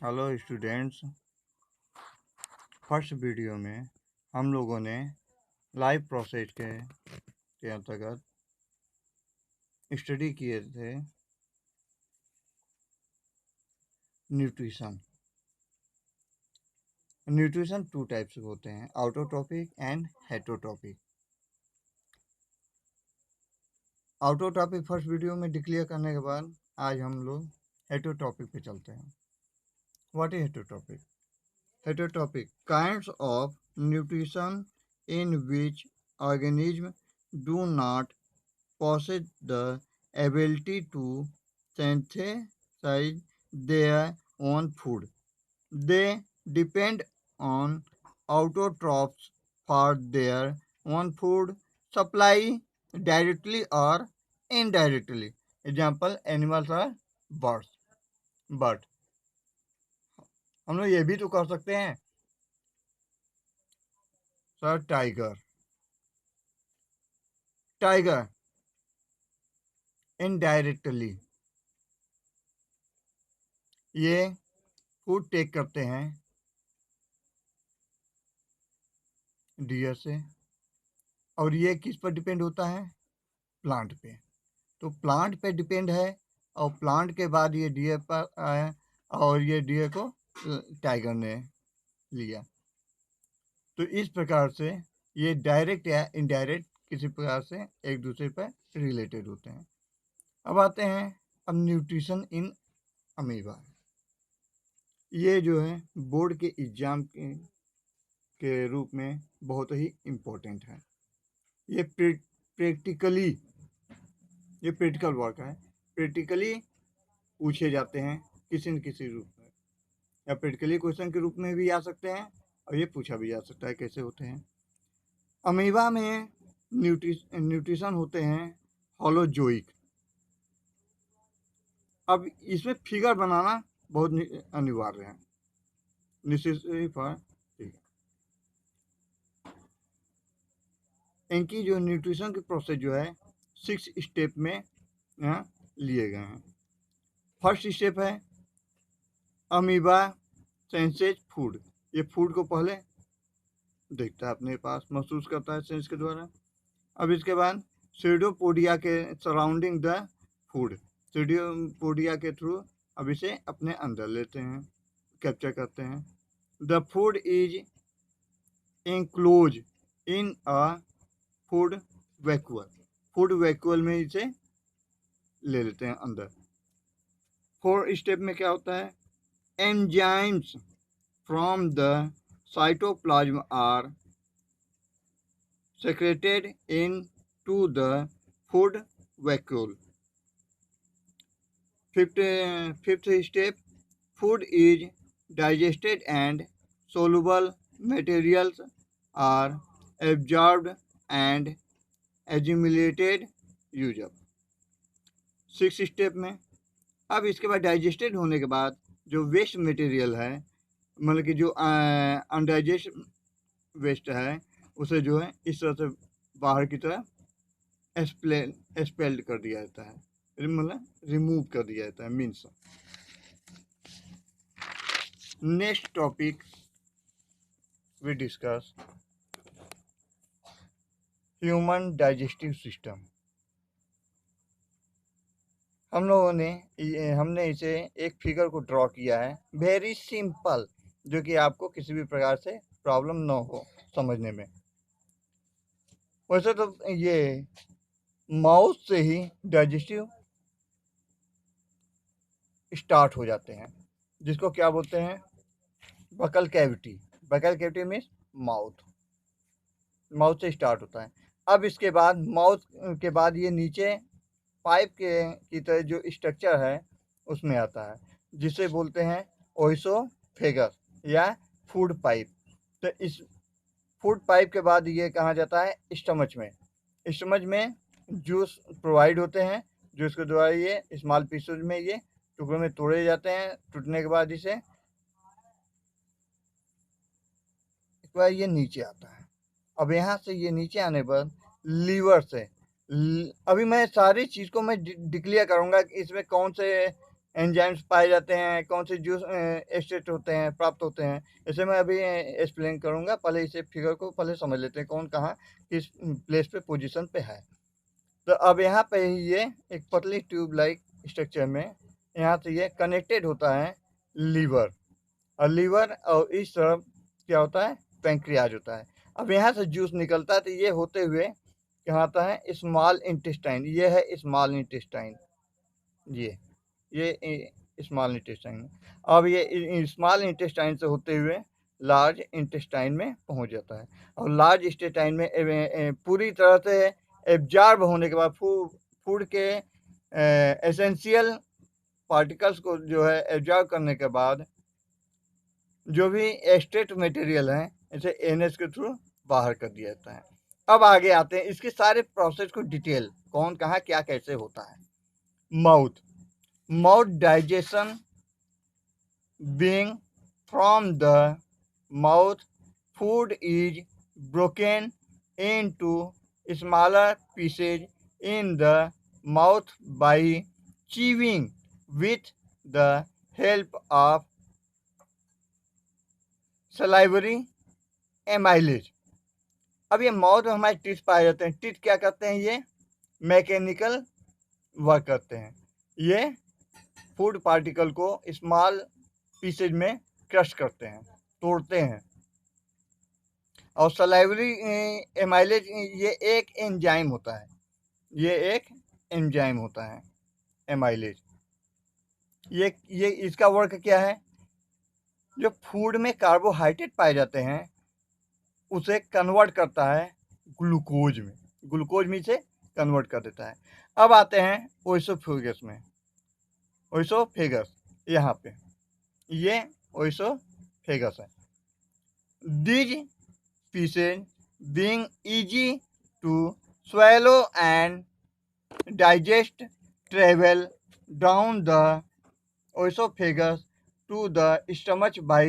Hello students. First video में हम लोगों ने लाइफ प्रोसेस के अंतर्गत स्टडी किए थे न्यूट्रिशन। न्यूट्रिशन टू टाइप्स के होते हैं, autotrophic and heterotrophic. Autotrophic first video में डिक्लेयर करने के बाद आज हम लोग हेटरोट्रॉपिक पे चलते हैं। What is heterotrophic? Heterotropic kinds of nutrition in which organisms do not possess the ability to synthesize their own food. They depend on autotrophs for their own food supply directly or indirectly. Example, animals are birds. But हम लोग ये भी तो कर सकते हैं sir, tiger indirectly ये food take करते हैं डियर से, और ये किस पर डिपेंड होता है? प्लांट पे। तो प्लांट पे डिपेंड है और प्लांट के बाद ये डियर पर आया और ये डियर को टाइगर ने लिया। तो इस प्रकार से ये डायरेक्ट या इनडायरेक्ट किसी प्रकार से एक दूसरे पर रिलेटेड होते हैं। अब आते हैं अब न्यूट्रिशन इन अमीबा। ये जो है बोर्ड के एग्जाम के रूप में बहुत ही इम्पोर्टेंट है। ये प्रैक्टिकल वर्क है। प्रैक्टिकली पूछे जाते हैं किसी न किसी रूप में, या प्रैक्टिकली क्वेश्चन के रूप में भी आ सकते हैं और ये पूछा भी जा सकता है कैसे होते हैं। अमीबा में न्यूट्रिशन होते हैं होलोजोइक। अब इसमें फिगर बनाना बहुत अनिवार्य है, नेसेसरी फॉर। इनकी जो न्यूट्रिशन की प्रोसेस जो है 6 स्टेप में यहाँ लिए गए हैं। फर्स्ट स्टेप है अमीबा सेंसेज फूड। ये फूड को पहले देखता है, अपने पास महसूस करता है सेंस के द्वारा। अब इसके बाद सीडोपोडिया के सराउंडिंग द फूड, सीडोपोडिया के थ्रू अब इसे अपने अंदर लेते हैं, कैप्चर करते हैं। The food is enclose in a food vacuole. Food vacuole में इसे ले लेते हैं अंदर। 4 स्टेप में क्या होता है? Enzymes from the cytoplasm are secreted into the food vacuole. Fifth step, food is digested and soluble materials are absorbed and assimilated use up. 6 step में अब इसके बाद डाइजेस्टेड होने के बाद जो वेस्ट मटेरियल है, मतलब कि जो अनडाइजेस्ट वेस्ट है, उसे जो है इस तरह से बाहर की तरफ एक्सपेल्ड कर दिया जाता है, मतलब रिमूव कर दिया जाता है means. Next topic we discuss human digestive system. हमने इसे एक फिगर को ड्रॉ किया है, वेरी सिंपल, जो कि आपको किसी भी प्रकार से प्रॉब्लम ना हो समझने में। वैसे तो ये माउथ से ही डाइजेस्टिव स्टार्ट हो जाते हैं, जिसको क्या बोलते हैं? Buccal cavity. Buccal cavity means mouth से स्टार्ट होता है। अब इसके बाद माउथ के बाद ये नीचे पाइप की तरह जो स्ट्रक्चर है उसमें आता है, जिसे बोलते हैं ओइसोफेगस या फूड पाइप। तो इस फूड पाइप के बाद ये कहाँ जाता है? स्टमच में। स्टमच में जूस प्रोवाइड होते हैं, जूस के द्वारा ये स्मॉल पीसेज में ये टुकड़ों में तोड़े जाते हैं। टूटने के बाद ये नीचे आता है। अब यहाँ से ये नीचे आने पर लीवर से, अभी मैं सारी चीज़ को मैं डिक्लेयर करूँगा कि इसमें कौन से एंजाइम्स पाए जाते हैं, कौन से जूस एक्सट्रैक्ट होते हैं, प्राप्त होते हैं, इसे मैं अभी एक्सप्लेन करूंगा। पहले इसे फिगर को पहले समझ लेते हैं, कौन कहाँ किस प्लेस पे पोजीशन पे है। तो अब यहाँ पे ये एक पतली ट्यूब लाइक स्ट्रक्चर में यहाँ से ये कनेक्टेड होता है लीवर, और लीवर और इस तरफ क्या होता है, पैंक्रियाज होता है। अब यहाँ से जूस निकलता है, तो ये होते हुए क्या आता है, स्मॉल इंटेस्टाइन। ये है स्मॉल इंटेस्टाइन, ये स्मॉल इंटेस्टाइन। अब ये स्मॉल इंटेस्टाइन से होते हुए लार्ज इंटेस्टाइन में पहुंच जाता है, और लार्ज इंटेस्टाइन में पूरी तरह से एब्जॉर्ब होने के बाद फूड के एसेंशियल पार्टिकल्स को जो है एब्जॉर्ब करने के बाद जो भी एक्सट्रैक्ट मटेरियल है इसे एनएस के थ्रू बाहर कर दिया जाता है। अब आगे आते हैं इसके सारे प्रोसेस को डिटेल, कौन कहाँ क्या कैसे होता है। Mouth digestion being from the mouth, food is broken into smaller pieces in the mouth by chewing with the help of salivary amylase। अब ये माउथ में हमारे टीथ पाए जाते हैं। टीथ क्या करते हैं, ये मैकेनिकल वर्क करते हैं। ये फूड पार्टिकल को स्मॉल पीसेज में क्रश करते हैं, तोड़ते हैं। और सलाइवरी एमाइलेज ये एक एंजाइम होता है, ये एक एंजाइम होता है एमाइलेज। ये इसका वर्क क्या है, जो फूड में कार्बोहाइड्रेट पाए जाते हैं उसे कन्वर्ट करता है ग्लूकोज में, ग्लूकोज में से कन्वर्ट कर देता है। अब आते हैं ओइसोफेगस में। ओइसोफेगस यहाँ पे ये ओइसोफेगस है। These pieces being easy to swallow and digest travel down the oesophagus to the stomach by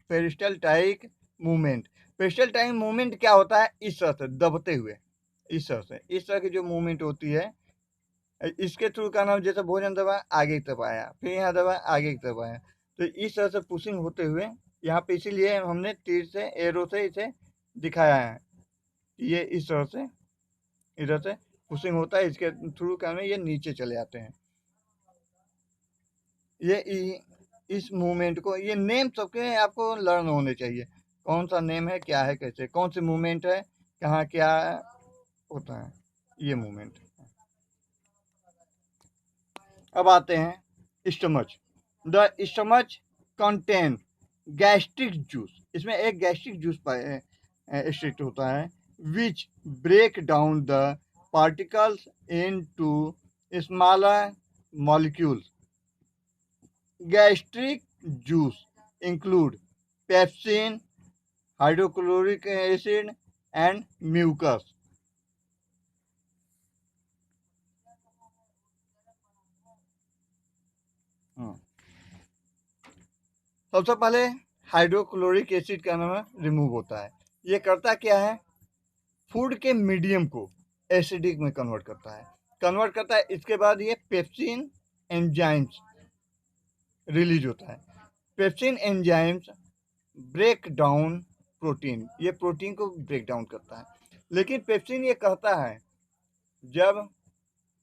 peristaltic movement. Peristaltic movement क्या होता है, इस तरह से दबते हुए, इस तरह की जो मूवमेंट होती है, इसके थ्रू का नाम, जैसे भोजन दबाया आगे की तरफ आया, फिर यहाँ दबाया आगे की तरफ आया, तो इस तरह से पुशिंग होते हुए यहाँ पे, इसीलिए हमने तीर से एरो से इसे दिखाया है। ये इस तरह से इधर से पुशिंग होता है, इसके थ्रू का ये नीचे चले आते हैं। ये इस मूवमेंट को, ये नेम सबके आपको लर्न होने चाहिए, कौन सा नेम है, क्या है, कैसे, कौन सी मूवमेंट है, कहाँ क्या होता है ये मूवमेंट। अब आते हैं stomach. The stomach contain gastric juice. इसमें एक गैस्ट्रिक जूस एक्सट्रैक्ट होता है, which break down the particles into smaller molecules. Gastric juice include pepsin, hydrochloric acid and mucus. सबसे पहले हाइड्रोक्लोरिक एसिड का नाम रिमूव होता है। ये करता क्या है, फूड के मीडियम को एसिडिक में कन्वर्ट करता है। इसके बाद ये पेप्सिन एंजाइम्स रिलीज होता है। Pepsin enzymes break down protein, ये प्रोटीन को ब्रेक डाउन करता है। लेकिन पेप्सिन ये कहता है, जब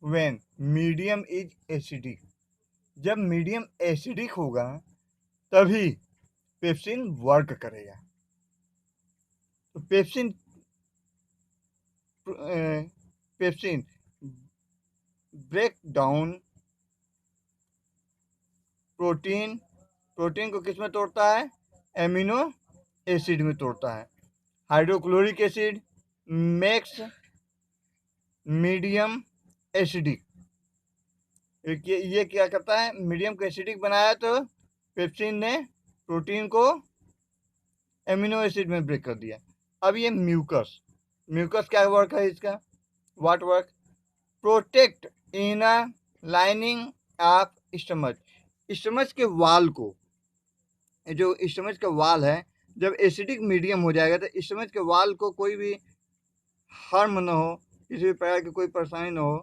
व्हेन मीडियम इज एसिडिक, जब मीडियम एसिडिक होगा तभी पेप्सिन वर्क करेगा। तो पेप्सिन ब्रेक डाउन प्रोटीन को किस में तोड़ता है, एमिनो एसिड में तोड़ता है। Hydrochloric acid makes medium acidic. ये क्या करता है, मीडियम को एसिडिक बनाया, तो पेप्सिन ने प्रोटीन को एमिनो एसिड में ब्रेक कर दिया। अब ये म्यूकस क्या वर्क है इसका, what work, protect inner lining of stomach के वाल को, जो स्टमच का वाल है, जब एसिडिक मीडियम हो जाएगा तो स्टमच के वाल को कोई भी हार्म न हो, किसी भी प्रकार की कोई परेशानी ना हो,